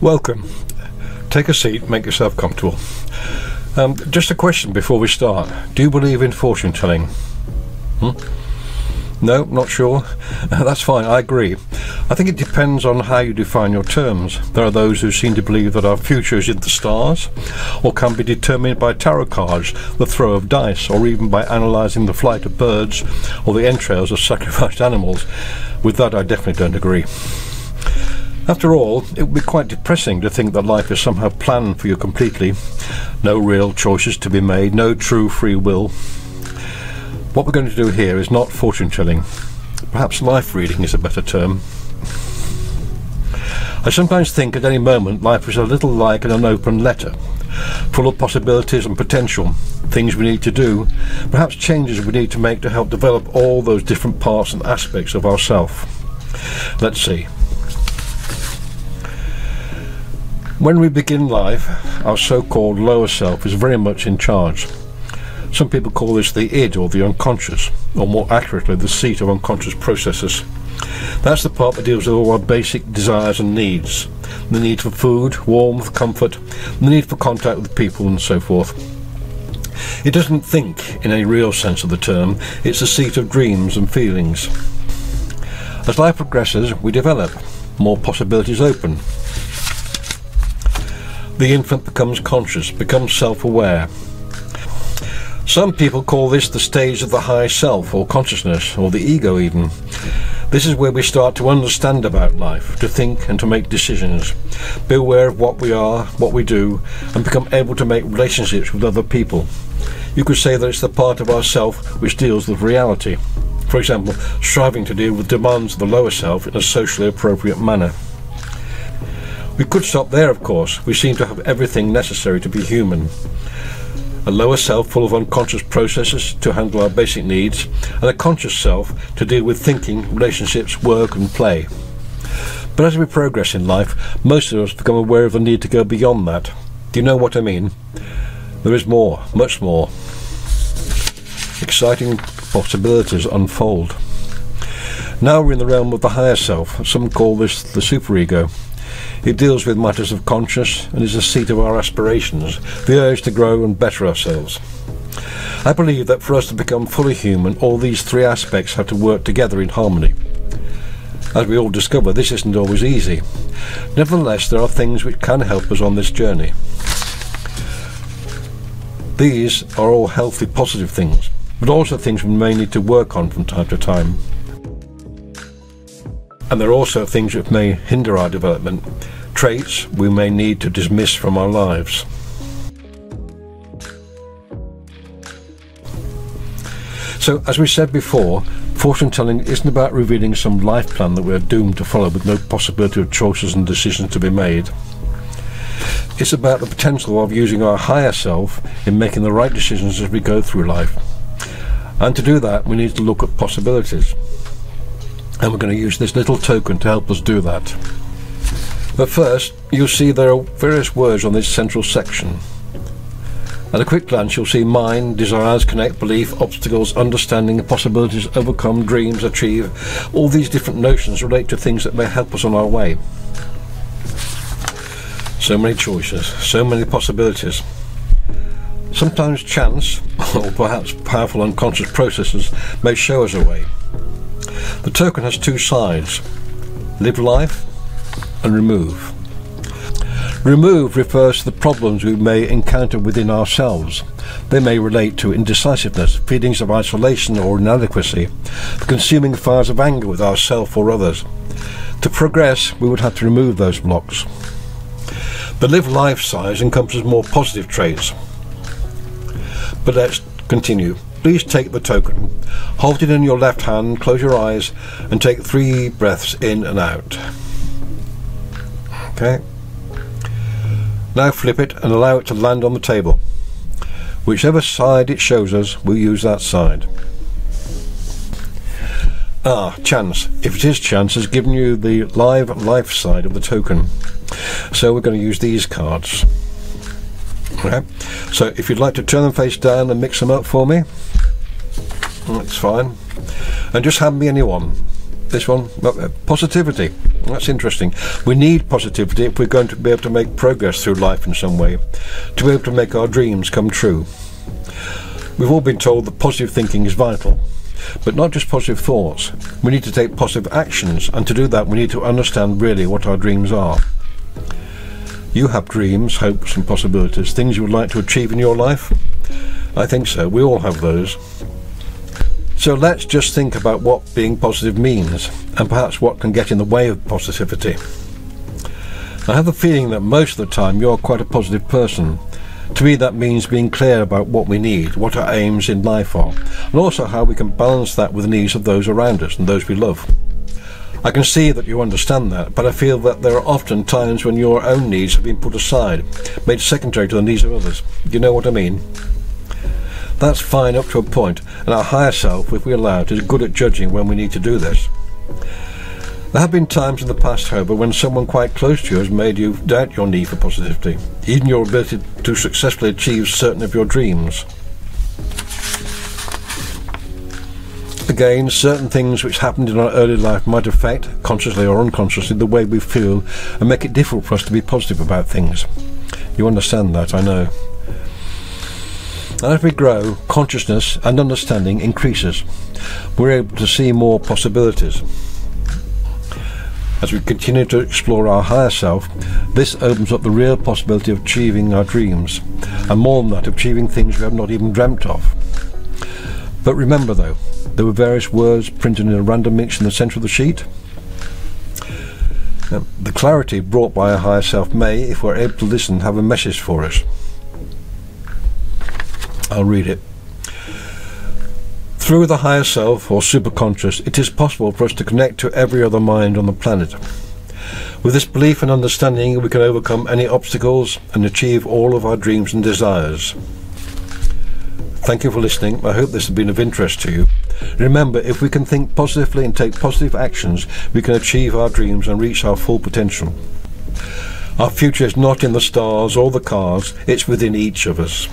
Welcome. Take a seat, make yourself comfortable. Just a question before we start. Do you believe in fortune telling? No, not sure? That's fine, I agree. I think it depends on how you define your terms. There are those who seem to believe that our future is in the stars, or can be determined by tarot cards, the throw of dice, or even by analysing the flight of birds or the entrails of sacrificed animals. With that, I definitely don't agree. After all, it would be quite depressing to think that life is somehow planned for you completely. No real choices to be made, no true free will. What we're going to do here is not fortune telling. Perhaps life reading is a better term. I sometimes think at any moment life is a little like an open letter, full of possibilities and potential, things we need to do, perhaps changes we need to make to help develop all those different parts and aspects of ourself. Let's see. When we begin life, our so-called lower self is very much in charge. Some people call this the id, or the unconscious, or more accurately the seat of unconscious processes. That's the part that deals with all our basic desires and needs. The need for food, warmth, comfort, the need for contact with people and so forth. It doesn't think in any real sense of the term, it's the seat of dreams and feelings. As life progresses, we develop, more possibilities open. The infant becomes conscious, becomes self-aware. Some people call this the stage of the high self, or consciousness, or the ego even. This is where we start to understand about life, to think and to make decisions, be aware of what we are, what we do, and become able to make relationships with other people. You could say that it's the part of ourself which deals with reality. For example, striving to deal with demands of the lower self in a socially appropriate manner. We could stop there, of course. We seem to have everything necessary to be human. A lower self full of unconscious processes to handle our basic needs, and a conscious self to deal with thinking, relationships, work and play. But as we progress in life, most of us become aware of the need to go beyond that. Do you know what I mean? There is more, much more. Exciting possibilities unfold. Now we're in the realm of the higher self. Some call this the superego. It deals with matters of conscience and is the seat of our aspirations, the urge to grow and better ourselves. I believe that for us to become fully human, all these three aspects have to work together in harmony. As we all discover, this isn't always easy. Nevertheless, there are things which can help us on this journey. These are all healthy, positive things, but also things we may need to work on from time to time. And there are also things which may hinder our development, traits we may need to dismiss from our lives. So, as we said before, fortune telling isn't about revealing some life plan that we are doomed to follow with no possibility of choices and decisions to be made. It's about the potential of using our higher self in making the right decisions as we go through life. And to do that, we need to look at possibilities. And we're going to use this little token to help us do that. But first, you'll see there are various words on this central section. At a quick glance, you'll see mind, desires, connect, belief, obstacles, understanding, possibilities, overcome, dreams, achieve. All these different notions relate to things that may help us on our way. So many choices, so many possibilities. Sometimes chance, or perhaps powerful unconscious processes, may show us a way. The token has two sides, live life and remove. Remove refers to the problems we may encounter within ourselves. They may relate to indecisiveness, feelings of isolation or inadequacy, the consuming fires of anger with ourselves or others. To progress, we would have to remove those blocks. The live life side encompasses more positive traits. But let's continue. Please take the token. Hold it in your left hand, close your eyes, and take 3 breaths in and out. Okay. Now flip it and allow it to land on the table. Whichever side it shows us, we'll use that side. Chance. If it is chance, has given you the live life side of the token. So we're going to use these cards. Okay. So if you'd like to turn them face down and mix them up for me, that's fine. And just hand me any one. This one, positivity. That's interesting. We need positivity if we're going to be able to make progress through life in some way, to be able to make our dreams come true. We've all been told that positive thinking is vital, but not just positive thoughts. We need to take positive actions, and to do that we need to understand really what our dreams are. You have dreams, hopes and possibilities, things you would like to achieve in your life? I think so. We all have those. So let's just think about what being positive means, and perhaps what can get in the way of positivity. I have the feeling that most of the time you're quite a positive person. To me that means being clear about what we need, what our aims in life are, and also how we can balance that with the needs of those around us and those we love. I can see that you understand that, but I feel that there are often times when your own needs have been put aside, made secondary to the needs of others. Do you know what I mean? That's fine up to a point, and our higher self, if we allow it, is good at judging when we need to do this. There have been times in the past, however, when someone quite close to you has made you doubt your need for positivity, even your ability to successfully achieve certain of your dreams. Again, certain things which happened in our early life might affect, consciously or unconsciously, the way we feel and make it difficult for us to be positive about things. You understand that, I know. And as we grow, consciousness and understanding increases. We're able to see more possibilities. As we continue to explore our higher self, this opens up the real possibility of achieving our dreams, and more than that, achieving things we have not even dreamt of. But remember though, there were various words printed in a random mix in the centre of the sheet. The clarity brought by our higher self may, if we're able to listen, have a message for us. I'll read it. Through the higher self, or superconscious, it is possible for us to connect to every other mind on the planet. With this belief and understanding, we can overcome any obstacles and achieve all of our dreams and desires. Thank you for listening. I hope this has been of interest to you. Remember, if we can think positively and take positive actions, we can achieve our dreams and reach our full potential. Our future is not in the stars or the cars, it's within each of us.